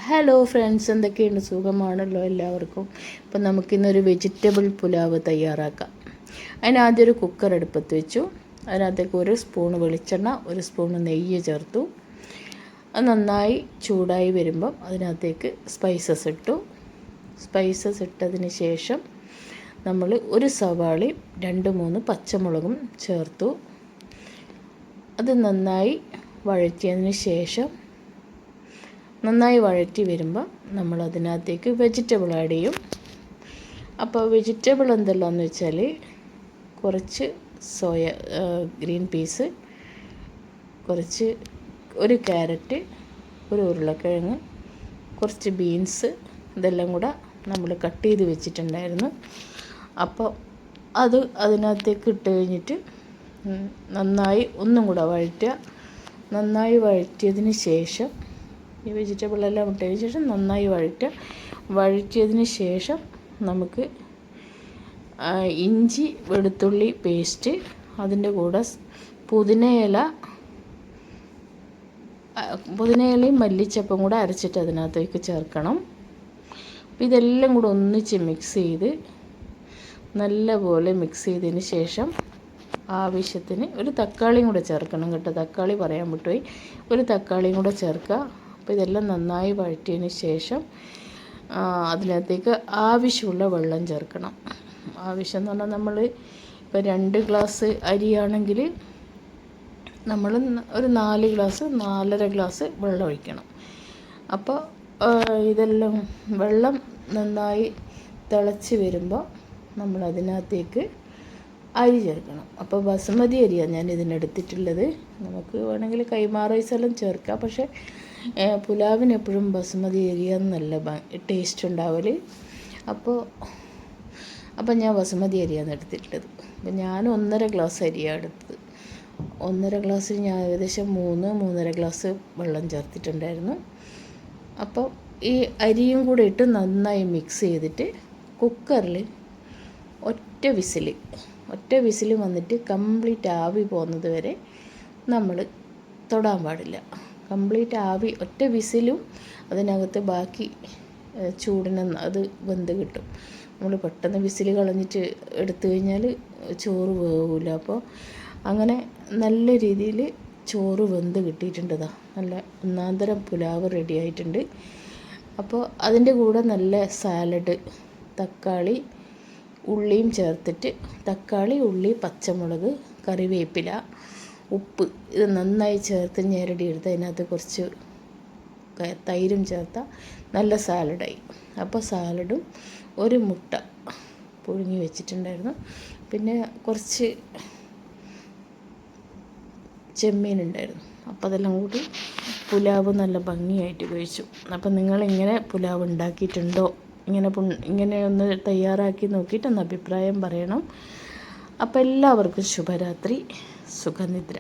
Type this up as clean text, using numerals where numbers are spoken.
Hello friends, എന്തൊക്കെയുണ്ട്? സുഖമാണല്ലോ എല്ലാവർക്കും. ഇപ്പം നമുക്കിന്നൊരു വെജിറ്റബിൾ പുലാവ് തയ്യാറാക്കാം. അതിനാദ്യം ഒരു കുക്കർ അടുപ്പത്ത് വെച്ചു. അതിനകത്തേക്ക് 1 സ്പൂൺ വെളിച്ചെണ്ണ, 1 സ്പൂൺ നെയ്യ് ചേർത്തു. അത് നന്നായി ചൂടായി വരുമ്പം അതിനകത്തേക്ക് സ്പൈസസ് ഇട്ടു. സ്പൈസസ് ഇട്ടതിന് ശേഷം നമ്മൾ 1 സവാളയും 2-3 പച്ചമുളകും ചേർത്തു. അത് നന്നായി വഴറ്റിയതിന് ശേഷം നന്നായി വഴറ്റി വരുമ്പോൾ നമ്മൾ അതിനകത്തേക്ക് വെജിറ്റബിൾ ആഡ് ചെയ്യും. അപ്പോൾ വെജിറ്റബിൾ എന്തെല്ലാമെന്ന് വെച്ചാൽ കുറച്ച് ഗ്രീൻ പീസ്, കുറച്ച് 1 ക്യാരറ്റ്, 1 ഉരുളക്കിഴങ്ങ്, കുറച്ച് ബീൻസ്, ഇതെല്ലാം കൂടെ നമ്മൾ കട്ട് ചെയ്ത് വെച്ചിട്ടുണ്ടായിരുന്നു. അപ്പോൾ അത് അതിനകത്തേക്ക് ഇട്ട് കഴിഞ്ഞിട്ട് നന്നായി ഒന്നും കൂടെ വഴറ്റുക. നന്നായി വഴറ്റിയതിന് ശേഷം ഈ വെജിറ്റബിളെല്ലാം ഇട്ടതിന് ശേഷം നന്നായി വഴറ്റിയതിന് ശേഷം നമുക്ക് ഇഞ്ചി വെളുത്തുള്ളി പേസ്റ്റ്, അതിൻ്റെ കൂടെ പുതിനയിലയും മല്ലിച്ചപ്പും കൂടെ അരച്ചിട്ട് അതിനകത്തേക്ക് ചേർക്കണം. അപ്പോൾ ഇതെല്ലാം കൂടെ ഒന്നിച്ച് മിക്സ് ചെയ്ത് നല്ലപോലെ മിക്സ് ചെയ്തതിന് ശേഷം ആവശ്യത്തിന് 1 തക്കാളിയും കൂടെ ചേർക്കണം കേട്ടോ. തക്കാളി പറയാൻ വിട്ടുപോയി. 1 തക്കാളിയും കൂടെ ചേർക്കുക. അപ്പോൾ ഇതെല്ലാം നന്നായി വഴറ്റിയതിന് ശേഷം അതിനകത്തേക്ക് ആവശ്യമുള്ള വെള്ളം ചേർക്കണം. ആവശ്യം എന്ന് പറഞ്ഞാൽ നമ്മൾ ഇപ്പോൾ 2 ഗ്ലാസ് അരിയാണെങ്കിൽ നമ്മൾ ഒരു 4 ഗ്ലാസ് 4.5 ഗ്ലാസ് വെള്ളം ഒഴിക്കണം. അപ്പോൾ ഇതെല്ലാം വെള്ളം നന്നായി തിളച്ച് വരുമ്പോൾ നമ്മൾ അതിനകത്തേക്ക് അരി ചേർക്കണം. അപ്പോൾ ബസുമതി അരിയാണ് ഞാൻ ഇതിനെടുത്തിട്ടുള്ളത്. നമുക്ക് വേണമെങ്കിൽ കൈമാ റൈസെല്ലാം ചേർക്കാം, പക്ഷേ പുലാവിന് എപ്പോഴും ബസുമതി അരിയാണ് നല്ല ടേസ്റ്റ് ഉണ്ടാവൽ. അപ്പോൾ ഞാൻ ബസുമതി അരിയാണ് എടുത്തിട്ടുള്ളത്. അപ്പോൾ ഞാൻ 1.5 ഗ്ലാസ് അരിയാണ് എടുത്തത്. 1.5 ഗ്ലാസ്സിൽ ഞാൻ ഏകദേശം 3-3.5 ഗ്ലാസ് വെള്ളം ചേർത്തിട്ടുണ്ടായിരുന്നു. അപ്പോൾ ഈ അരിയും കൂടെ ഇട്ട് നന്നായി മിക്സ് ചെയ്തിട്ട് കുക്കറിൽ ഒറ്റ വിസിൽ വന്നിട്ട് കംപ്ലീറ്റ് ആവി പോകുന്നത് വരെ നമ്മൾ തൊടാൻ പാടില്ല. കംപ്ലീറ്റ് ആവി ഒറ്റ വിസിലും അതിനകത്ത് ബാക്കി ചൂടിന് അത് വെന്ത് കിട്ടും. നമ്മൾ പെട്ടെന്ന് വിസിൽ കളഞ്ഞിട്ട് എടുത്തു കഴിഞ്ഞാൽ ചോറ് വേവില്ല. അപ്പോൾ അങ്ങനെ നല്ല രീതിയിൽ ചോറ് വെന്ത് കിട്ടിയിട്ടുണ്ട്. നല്ല ഒന്നാന്തരം പുലാവ് റെഡി ആയിട്ടുണ്ട്. അപ്പോൾ അതിൻ്റെ കൂടെ നല്ല സാലഡ്, തക്കാളി, ഉള്ളിയും ചേർത്തിട്ട് തക്കാളി, ഉള്ളി, പച്ചമുളക്, കറിവേപ്പില, ഉപ്പ് ഇത് നന്നായി ചേർത്ത് ഞെരടിയെടുത്ത് അതിനകത്ത് കുറച്ച് തൈരും ചേർത്ത നല്ല സാലഡായി. അപ്പോൾ സാലഡും 1 മുട്ട പുഴുങ്ങി വെച്ചിട്ടുണ്ടായിരുന്നു. പിന്നെ കുറച്ച് ചെമ്മീൻ ഉണ്ടായിരുന്നു. അപ്പോൾ അതെല്ലാം കൂടി പുലാവ് നല്ല ഭംഗിയായിട്ട് കഴിച്ചു. അപ്പോൾ നിങ്ങളിങ്ങനെ പുലാവ് ഉണ്ടാക്കിയിട്ടുണ്ടോ? ഇങ്ങനെ ഒന്ന് തയ്യാറാക്കി നോക്കിയിട്ട് ഒന്ന് അഭിപ്രായം പറയണം. അപ്പോൾ എല്ലാവർക്കും ശുഭരാത്രി, സുഖനിദ്ര.